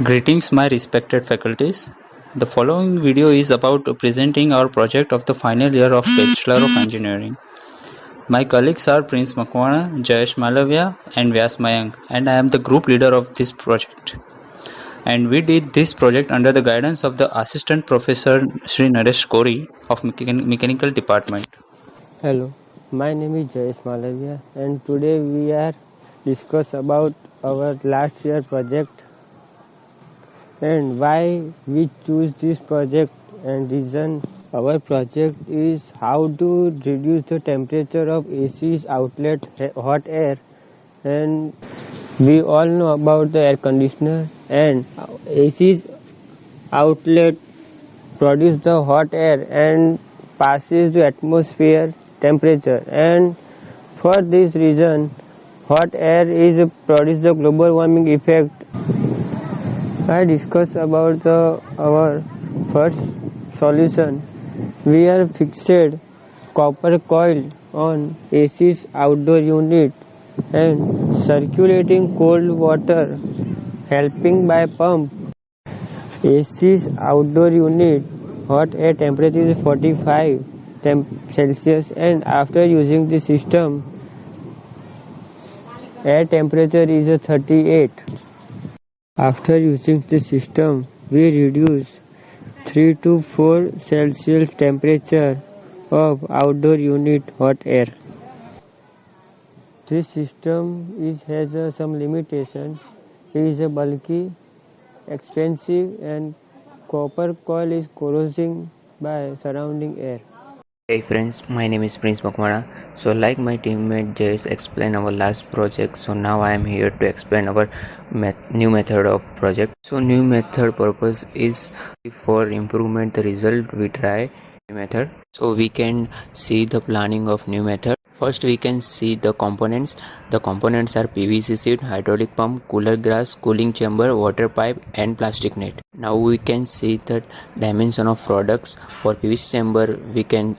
Greetings, my respected faculties. The following video is about presenting our project of the final year of Bachelor of Engineering. My colleagues are Prince Makwana, Jayesh Malavya, and Vyas Mayank, and I am the group leader of this project. And we did this project under the guidance of the Assistant Professor Sri Naresh Kori of Mechanical Department. Hello, my name is Jayesh Malavya and today we are discuss about our last year project and why we choose this project and reason. Our project is how to reduce the temperature of AC's outlet hot air, and we all know about the air conditioner, and AC's outlet produce the hot air and passes the atmosphere temperature, and for this reason hot air is produce the global warming effect. I discuss about our first solution. We are fixed copper coil on AC's outdoor unit and circulating cold water helping by pump. AC's outdoor unit hot air temperature is 45 Celsius, and after using the system air temperature is 38. After using the system we reduce 3 to 4 Celsius temperature of outdoor unit hot air. This system has some limitation. It is bulky, expensive, and copper coil is corrosing by surrounding air. Hey friends, my name is Prince Makwana. So like my teammate Jayesh explained our last project, so now I am here to explain our new method of project. So new method purpose is for improvement the result we try new method. So we can see the planning of new method. First we can see the components. The components are PVC sheet, hydraulic pump, cooler grass, cooling chamber, water pipe and plastic net. Now we can see the dimension of products. For PVC chamber we can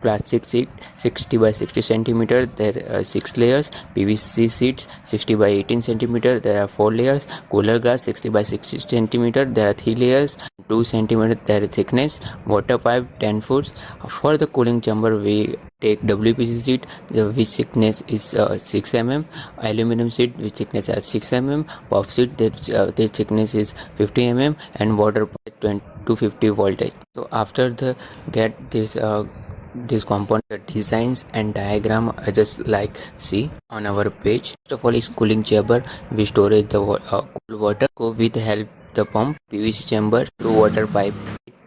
plastic sheet 60 by 60 centimeter, there are 6 layers. PVC sheets 60 by 18 centimeter, there are 4 layers. Cooler glass 60 by 60 centimeter, there are 3 layers. 2 centimeter there is thickness. Water pipe 10 foot. For the cooling chamber we take WPC sheet which thickness is 6 mm, aluminum sheet which thickness is 6 mm, puff sheet the thickness is 50 mm, and water pipe 250 voltage. So after the get this component designs and diagram just like see on our page. First of all is cooling chamber. We storage the cool water go with help the pump PVC chamber through water pipe.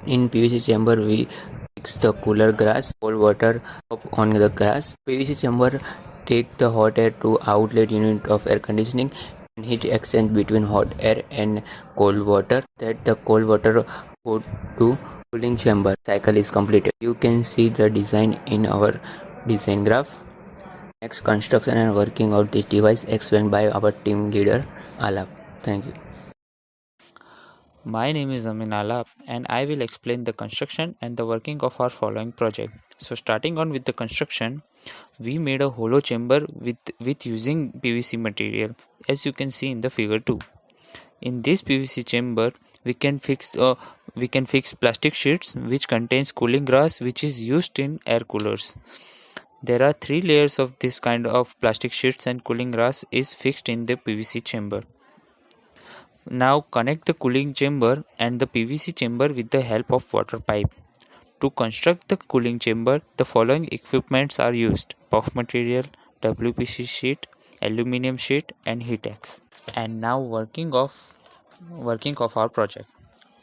In PVC chamber we mix the cooler grass cold water up on the grass. PVC chamber take the hot air to outlet unit of air conditioning and heat exchange between hot air and cold water, that the cold water go to cooling chamber. Cycle is completed. You can see the design in our design graph. Next, construction and working out this device explained by our team leader Alap. Thank you. My name is Amin Alap and I will explain the construction and the working of our following project. So starting on with the construction, we made a hollow chamber with using PVC material, as you can see in the figure 2. In this PVC chamber we can fix plastic sheets which contains cooling grass which is used in air coolers. There are 3 layers of this kind of plastic sheets and cooling grass is fixed in the PVC chamber. Now connect the cooling chamber and the PVC chamber with the help of water pipe. To construct the cooling chamber, the following equipments are used: puff material, WPC sheet, aluminum sheet and heat X. And now working of our project.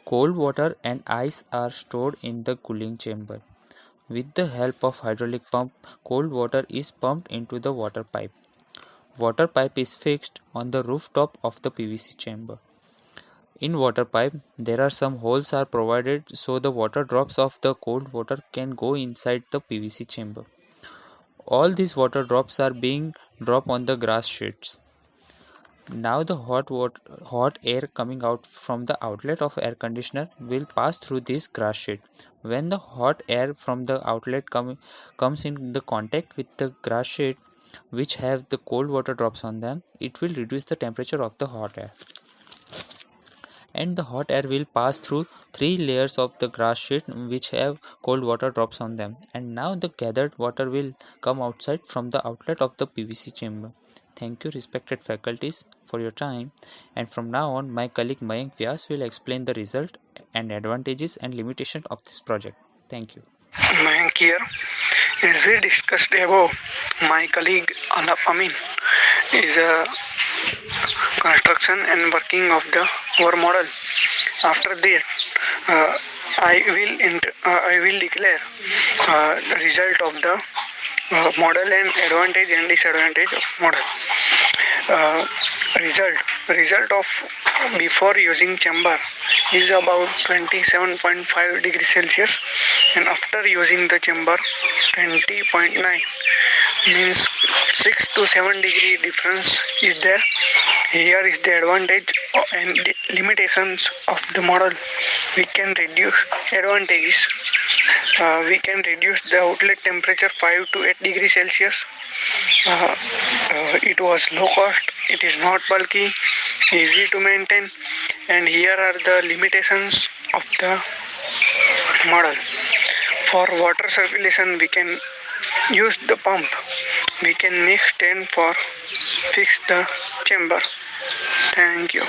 Cold water and ice are stored in the cooling chamber. With the help of hydraulic pump, cold water is pumped into the water pipe. Water pipe is fixed on the rooftop of the PVC chamber. In water pipe, there are some holes are provided so the water drops of the cold water can go inside the PVC chamber. All these water drops are being dropped on the grass sheets. Now the hot air coming out from the outlet of air conditioner will pass through this grass sheet. When the hot air from the outlet comes in the contact with the grass sheet which have the cold water drops on them, it will reduce the temperature of the hot air. and the hot air will pass through 3 layers of the grass sheet which have cold water drops on them, and now the gathered water will come outside from the outlet of the PVC chamber. Thank you, respected faculties, for your time, and from now on my colleague Mayank Vyas will explain the result and advantages and limitations of this project. Thank you. Mayank here. As we discussed above, my colleague Alap Amin is a construction and working of the our model. After that, I will declare the result of the model and advantage and disadvantage of model. Uh, result of before using chamber is about 27.5 degrees Celsius, and after using the chamber 20.9, means 6 to 7 degree difference is there. Here is the advantage and the limitations of the model. We can reduce advantages. We can reduce the outlet temperature 5 to 8 degrees Celsius. It was low cost, it is not bulky, easy to maintain, and here are the limitations of the model. For water circulation, we can use the pump. We can make stand for fix the chamber. Thank you.